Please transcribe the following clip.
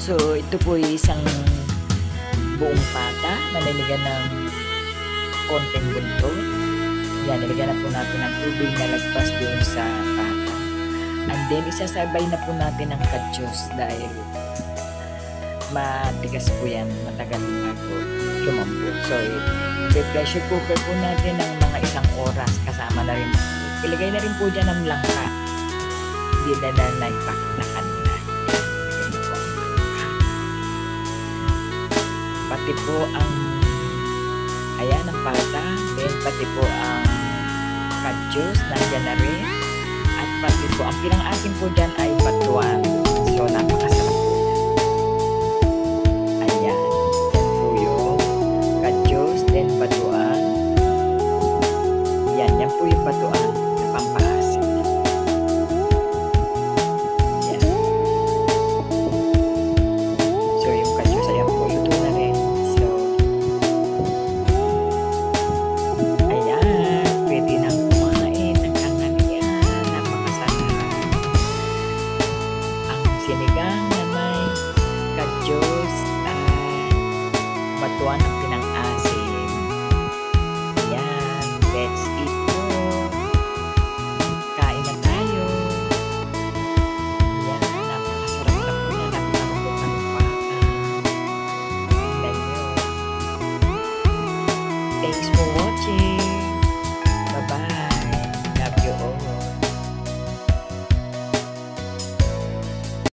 So, ito po ay isang buong pata na nilagyan ng konting buntot. Yan, nilagyan na po natin ng tubig na lagpas doon sa pata. And then, isasabay na po natin ang kadyos dahil matigas po yan, matagal bago lumambot. So, i-pressure cooker po natin ng mga 1 oras kasama na rin. Ilagay na rin po dyan ng langka. Hindi na naipak na kanina. Pati po ang ayan ang pata, then pati po ang kadyos, nandyan na rin. At pati po, ang pinang-asin po dyan ay batuan. So, napakasarap po. Ayan. Yan po yung kadyos, then batuan. Yan po yung batuan na pampahasin. Yan. So, yung kadyos, ayan po, luto na rin. So, ayan, pwede nang kumain ng tanghalian. Napakasarap. Ang sinigang na may kadyos at batuan ng pinang-asin. Ayan, let's eat po. Kain na tayo. Ayan, napakasarap na po na napakalambot ng pata. Tingnan nyo. Thanks for